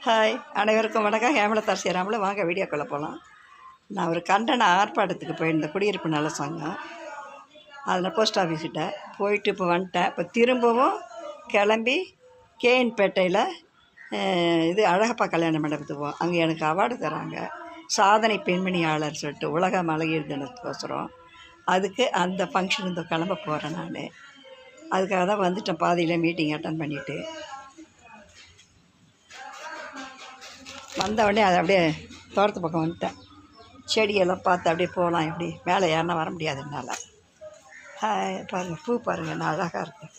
Hi, அனைவருக்கும் வணக்கம். ஹேமலதா ஸ்ரீராமில் வாங்க வீடியோக்குள்ளே போகலாம். நான் ஒரு கண்டன ஆர்ப்பாட்டத்துக்கு போயிருந்தேன், குடியிருப்பு நல சங்கம். அதில் போஸ்ட் ஆஃபீஸ்கிட்ட போயிட்டு இப்போ வந்துட்டேன். இப்போ திரும்பவும் கிளம்பி கேஎன்பேட்டையில் இது அழகப்பா கல்யாண மண்டபத்துக்கு போவோம். அங்கே எனக்கு அவார்டு தராங்க, சாதனை பெண்மணியாளர் சொல்லிட்டு, உலக மகளிர் தினத்துக்கோசரம். அதுக்கு அந்த ஃபங்க்ஷன் இந்த கிளம்ப போகிறேன். நான் அதுக்காக தான் வந்துட்டேன். பாதியில் மீட்டிங் அட்டன் பண்ணிவிட்டு வந்தவுடனே அதை அப்படியே தோட்டத்து பக்கம் வந்துட்டேன். செடியெல்லாம் பார்த்து அப்படியே போகலாம். எப்படி மேலே ஏறினா வர முடியாது என்னால். பாருங்கள், பூ பாருங்கள், என்ன அழகாக இருக்குது.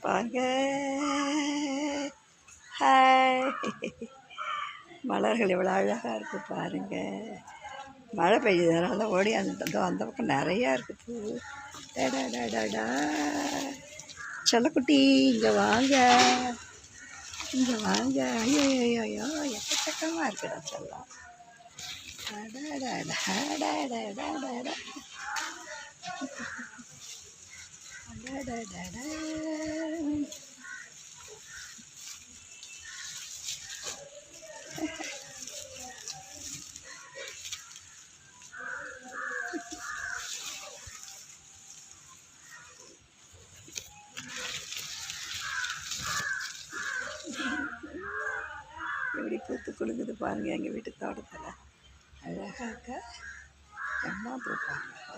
பாருங்க, ஹாய், மலர்கள் இவ்வளோ அழகாக இருக்குது பாருங்கள். மழை பெய்யுதுனால தான் ஓடி அந்த பக்கம் நிறையா இருக்குது பூ. டடா செல்லக்குட்டி, இங்கே வாங்க, இங்கே வாங்க. ஐயோ ஐயோ, எக்கச்சக்கமாக இருக்குடா செல்லம். எப்படி பூத்து குலுங்குது பாருங்கள் எங்கள் வீட்டு தோட்டத்தில். அழகாக எம்மா பூ பாருங்கள்.